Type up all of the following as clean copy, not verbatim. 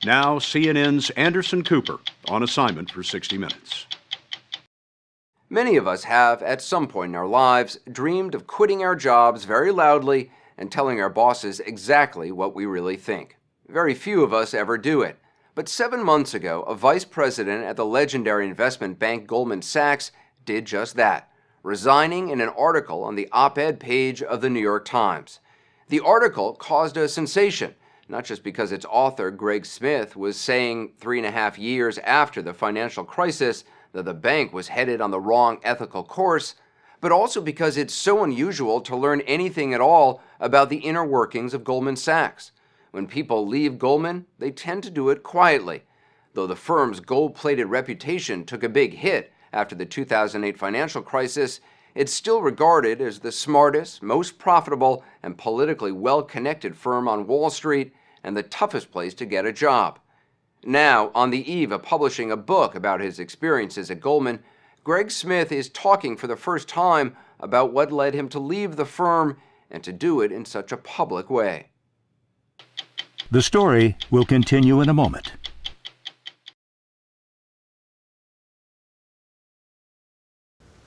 Now, CNN's Anderson Cooper on assignment for 60 Minutes. Many of us have, at some point in our lives, dreamed of quitting our jobs very loudly and telling our bosses exactly what we really think. Very few of us ever do it. But 7 months ago, a vice president at the legendary investment bank Goldman Sachs did just that, resigning in an article on the op-ed page of the New York Times. The article caused a sensation, not just because its author, Greg Smith, was saying 3.5 years after the financial crisis that the bank was headed on the wrong ethical course, but also because it's so unusual to learn anything at all about the inner workings of Goldman Sachs. When people leave Goldman, they tend to do it quietly. Though the firm's gold-plated reputation took a big hit after the 2008 financial crisis, it's still regarded as the smartest, most profitable, and politically well-connected firm on Wall Street and the toughest place to get a job. Now, on the eve of publishing a book about his experiences at Goldman, Greg Smith is talking for the first time about what led him to leave the firm and to do it in such a public way. The story will continue in a moment.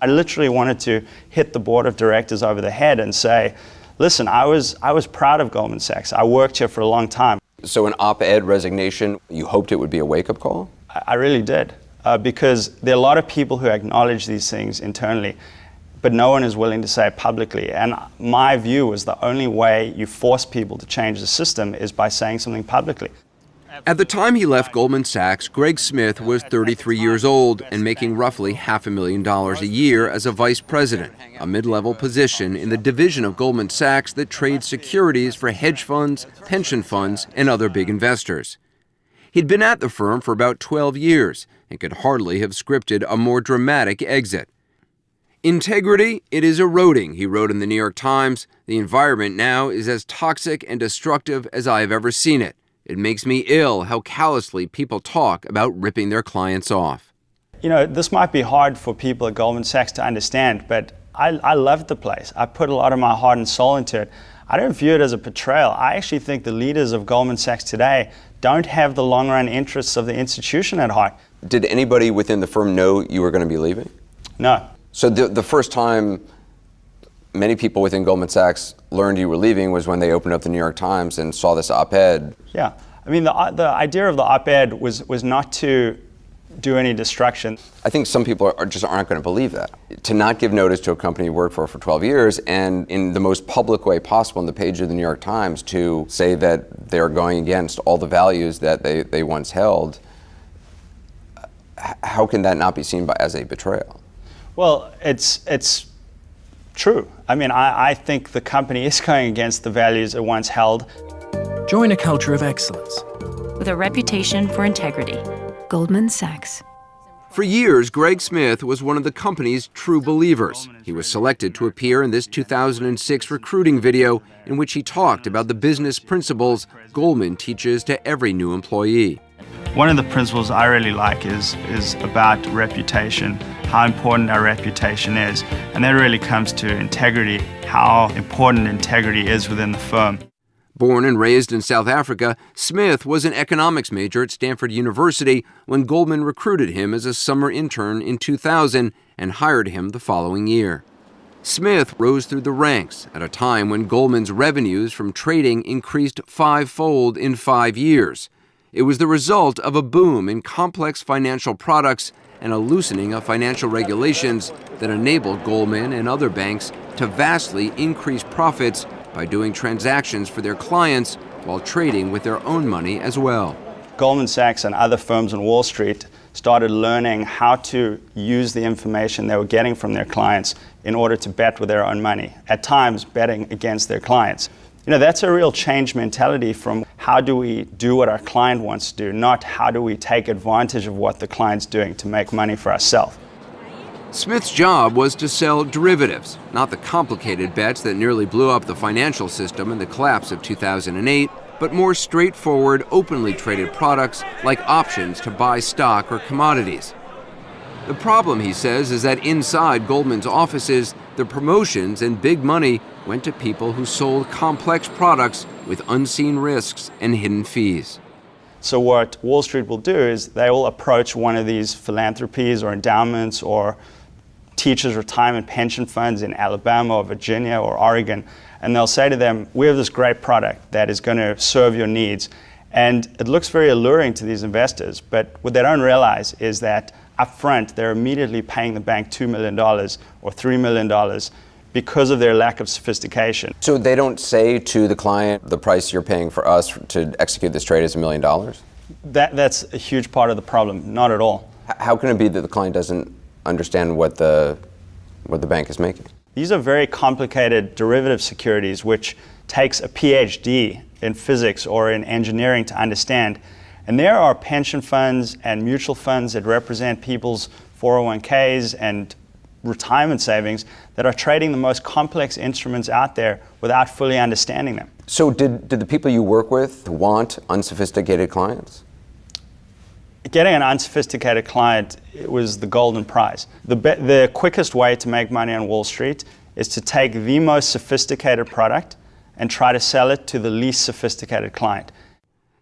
I literally wanted to hit the board of directors over the head and say, listen, I was proud of Goldman Sachs. I worked here for a long time. So an op-ed resignation, you hoped it would be a wake-up call? I really did, because there are a lot of people who acknowledge these things internally, but no one is willing to say it publicly. And my view was the only way you force people to change the system is by saying something publicly. At the time he left Goldman Sachs, Greg Smith was 33 years old and making roughly $500,000 a year as a vice president, a mid-level position in the division of Goldman Sachs that trades securities for hedge funds, pension funds, and other big investors. He'd been at the firm for about 12 years and could hardly have scripted a more dramatic exit. Integrity, it is eroding, he wrote in the New York Times. The environment now is as toxic and destructive as I have ever seen it. It makes me ill how callously people talk about ripping their clients off. You know, this might be hard for people at Goldman Sachs to understand, but I loved the place. I put a lot of my heart and soul into it. I don't view it as a betrayal. I actually think the leaders of Goldman Sachs today don't have the long-run interests of the institution at heart. Did anybody within the firm know you were going to be leaving? No. So the first time many people within Goldman Sachs learned you were leaving was when they opened up the New York Times and saw this op-ed. Yeah. I mean, the idea of the op-ed was not to do any destruction. I think some people aren't going to believe that. To not give notice to a company you worked for 12 years and in the most public way possible on the page of the New York Times to say that they're going against all the values that they once held, how can that not be seen as a betrayal? Well, it's true. I mean, I think the company is going against the values it once held. Join a culture of excellence. With a reputation for integrity. Goldman Sachs. For years, Greg Smith was one of the company's true believers. He was selected to appear in this 2006 recruiting video in which he talked about the business principles Goldman teaches to every new employee. One of the principles I really like is about reputation, how important our reputation is. And that really comes to integrity, how important integrity is within the firm. Born and raised in South Africa, Smith was an economics major at Stanford University when Goldman recruited him as a summer intern in 2000 and hired him the following year. Smith rose through the ranks at a time when Goldman's revenues from trading increased 5-fold in 5 years. It was the result of a boom in complex financial products and a loosening of financial regulations that enabled Goldman and other banks to vastly increase profits by doing transactions for their clients while trading with their own money as well. Goldman Sachs and other firms on Wall Street started learning how to use the information they were getting from their clients in order to bet with their own money, at times betting against their clients. You know, that's a real change mentality from how do we do what our client wants to do, not how do we take advantage of what the client's doing to make money for ourselves. Smith's job was to sell derivatives, not the complicated bets that nearly blew up the financial system in the collapse of 2008, but more straightforward, openly traded products like options to buy stock or commodities. The problem, he says, is that inside Goldman's offices, the promotions and big money went to people who sold complex products with unseen risks and hidden fees. So what Wall Street will do is they will approach one of these philanthropies or endowments or teachers' retirement pension funds in Alabama or Virginia or Oregon, and they'll say to them, we have this great product that is going to serve your needs. And it looks very alluring to these investors, but what they don't realize is that up front, they're immediately paying the bank $2 million or $3 million because of their lack of sophistication. So they don't say to the client, the price you're paying for us to execute this trade is $1 million? That's a huge part of the problem, not at all. How can it be that the client doesn't understand what the bank is making? These are very complicated derivative securities, which takes a PhD in physics or in engineering to understand. And there are pension funds and mutual funds that represent people's 401ks and retirement savings that are trading the most complex instruments out there without fully understanding them. So did the people you work with want unsophisticated clients? Getting an unsophisticated client was the golden prize. The quickest way to make money on Wall Street is to take the most sophisticated product and try to sell it to the least sophisticated client.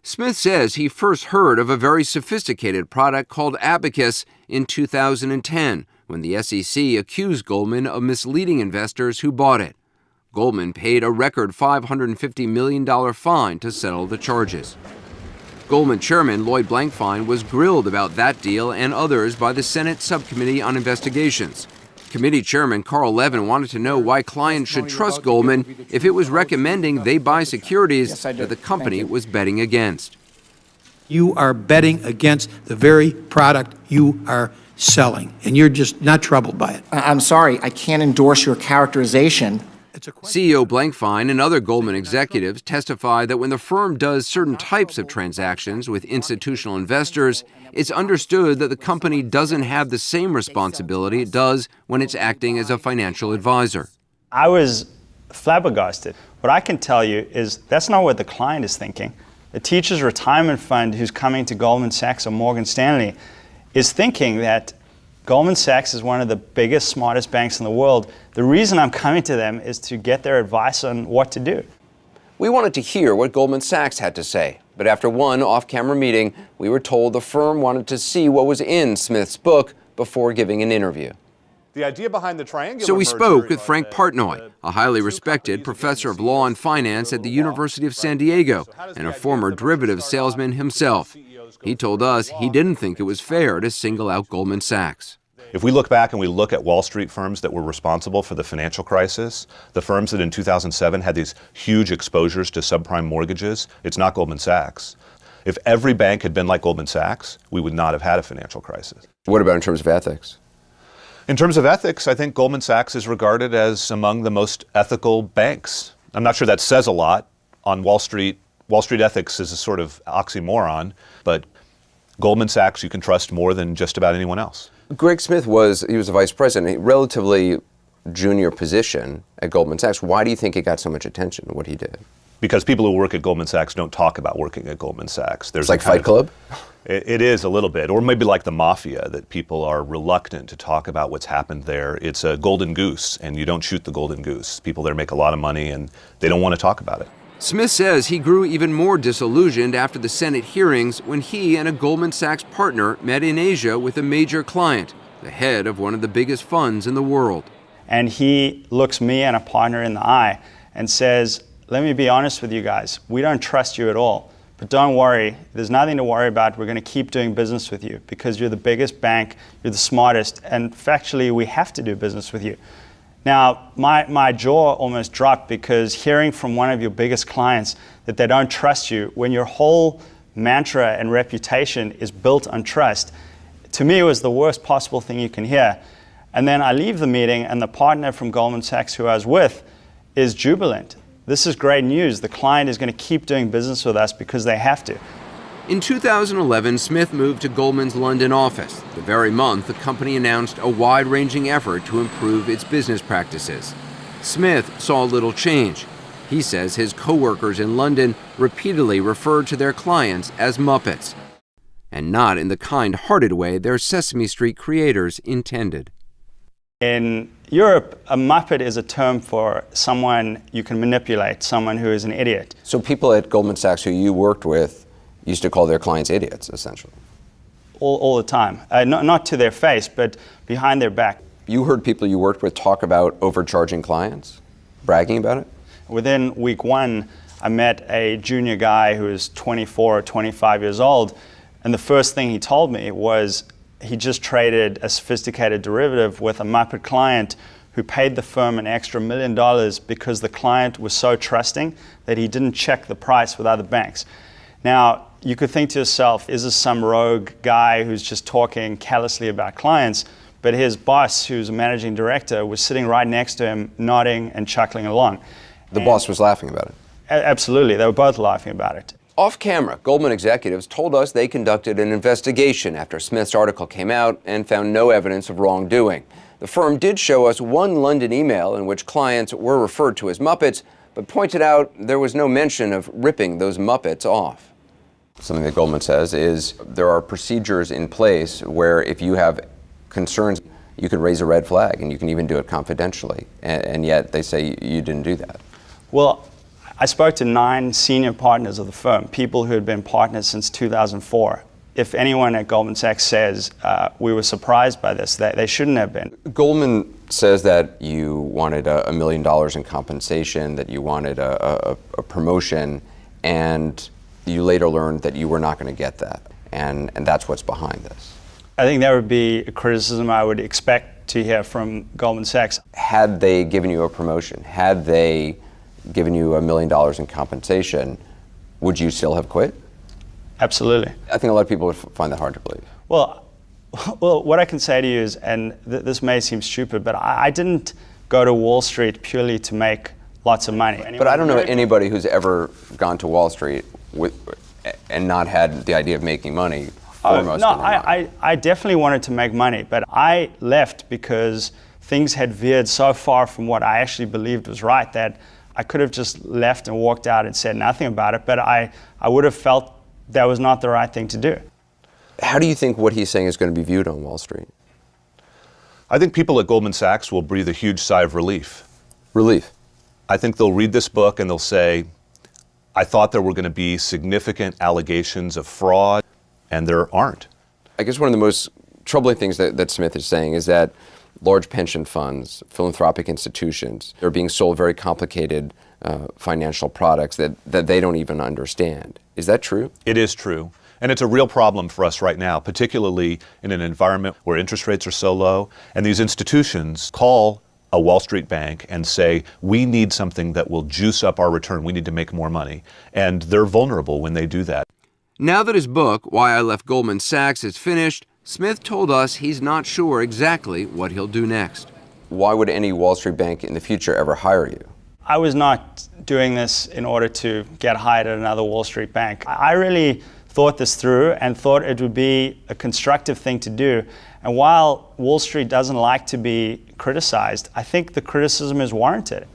Smith says he first heard of a very sophisticated product called Abacus in 2010 when the SEC accused Goldman of misleading investors who bought it. Goldman paid a record $550 million fine to settle the charges. Goldman chairman Lloyd Blankfein was grilled about that deal and others by the Senate Subcommittee on Investigations. Committee Chairman Carl Levin wanted to know why clients should trust Goldman if it was recommending they buy securities that the company was betting against. You are betting against the very product you are selling, and you're just not troubled by it. I'm sorry, I can't endorse your characterization. CEO Blankfein and other Goldman executives testified that when the firm does certain types of transactions with institutional investors, it's understood that the company doesn't have the same responsibility it does when it's acting as a financial advisor. I was flabbergasted. What I can tell you is that's not what the client is thinking. The teacher's retirement fund who's coming to Goldman Sachs or Morgan Stanley is thinking that Goldman Sachs is one of the biggest, smartest banks in the world. The reason I'm coming to them is to get their advice on what to do. We wanted to hear what Goldman Sachs had to say, but after one off-camera meeting, we were told the firm wanted to see what was in Smith's book before giving an interview. The idea behind the triangular So we merger, spoke with Frank Partnoy, a highly respected professor of law and finance at the University of San Diego and a former derivatives salesman himself. He told us he didn't think it was fair to single out Goldman Sachs. If we look back and we look at Wall Street firms that were responsible for the financial crisis, the firms that in 2007 had these huge exposures to subprime mortgages, it's not Goldman Sachs. If every bank had been like Goldman Sachs, we would not have had a financial crisis. What about in terms of ethics? In terms of ethics, I think Goldman Sachs is regarded as among the most ethical banks. I'm not sure that says a lot on Wall Street. Wall Street ethics is a sort of oxymoron, but Goldman Sachs you can trust more than just about anyone else. Greg Smith was a vice president, a relatively junior position at Goldman Sachs. Why do you think it got so much attention, what he did? Because people who work at Goldman Sachs don't talk about working at Goldman Sachs. It's like Fight Club? It is a little bit, or maybe like the mafia, that people are reluctant to talk about what's happened there. It's a golden goose, and you don't shoot the golden goose. People there make a lot of money, and they don't want to talk about it. Smith says he grew even more disillusioned after the Senate hearings when he and a Goldman Sachs partner met in Asia with a major client, the head of one of the biggest funds in the world. And he looks me and a partner in the eye and says, let me be honest with you guys, we don't trust you at all. But don't worry, there's nothing to worry about. We're going to keep doing business with you because you're the biggest bank, you're the smartest, and factually we have to do business with you. Now, my jaw almost dropped because hearing from one of your biggest clients that they don't trust you when your whole mantra and reputation is built on trust, to me it was the worst possible thing you can hear. And then I leave the meeting and the partner from Goldman Sachs who I was with is jubilant. This is great news. The client is going to keep doing business with us because they have to. In 2011, Smith moved to Goldman's London office. The very month, the company announced a wide-ranging effort to improve its business practices. Smith saw little change. He says his co-workers in London repeatedly referred to their clients as Muppets, and not in the kind-hearted way their Sesame Street creators intended. In Europe, a Muppet is a term for someone you can manipulate, someone who is an idiot. So people at Goldman Sachs who you worked with, used to call their clients idiots, essentially. All the time. Not to their face, but behind their back. You heard people you worked with talk about overcharging clients, bragging about it? Within week one, I met a junior guy who was 24 or 25 years old, and the first thing he told me was he just traded a sophisticated derivative with a Muppet client who paid the firm an extra $1 million because the client was so trusting that he didn't check the price with other banks. Now, you could think to yourself, is this some rogue guy who's just talking callously about clients? But his boss, who's a managing director, was sitting right next to him, nodding and chuckling along. The boss was laughing about it. Absolutely, they were both laughing about it. Off camera, Goldman executives told us they conducted an investigation after Smith's article came out and found no evidence of wrongdoing. The firm did show us one London email in which clients were referred to as Muppets, but pointed out there was no mention of ripping those Muppets off. Something that Goldman says is there are procedures in place where if you have concerns, you could raise a red flag, and you can even do it confidentially, and yet they say you didn't do that. Well, I spoke to 9 senior partners of the firm, people who had been partners since 2004. If anyone at Goldman Sachs says we were surprised by this, they shouldn't have been. Goldman says that you wanted $1 million in compensation, that you wanted a promotion, and you later learned that you were not going to get that, and that's what's behind this. I think that would be a criticism I would expect to hear from Goldman Sachs. Had they given you a promotion, had they given you $1 million in compensation, would you still have quit? Absolutely. I think a lot of people would find that hard to believe. Well, what I can say to you is, and this may seem stupid, but I didn't go to Wall Street purely to make lots of money. But I don't know anybody who's ever gone to Wall Street and not had the idea of making money. No, I definitely wanted to make money, but I left because things had veered so far from what I actually believed was right that I could have just left and walked out and said nothing about it, but I would have felt that was not the right thing to do. How do you think what he's saying is going to be viewed on Wall Street? I think people at Goldman Sachs will breathe a huge sigh of relief. Relief? I think they'll read this book and they'll say, I thought there were going to be significant allegations of fraud, and there aren't. I guess one of the most troubling things that Smith is saying is that large pension funds, philanthropic institutions, are being sold very complicated financial products that they don't even understand. Is that true? It is true. And it's a real problem for us right now, particularly in an environment where interest rates are so low. And these institutions call a Wall Street bank and say, we need something that will juice up our return. We need to make more money. And they're vulnerable when they do that. Now that his book, Why I Left Goldman Sachs, is finished, Smith told us he's not sure exactly what he'll do next. Why would any Wall Street bank in the future ever hire you? I was not doing this in order to get hired at another Wall Street bank. I really thought this through and thought it would be a constructive thing to do. And while Wall Street doesn't like to be criticized, I think the criticism is warranted.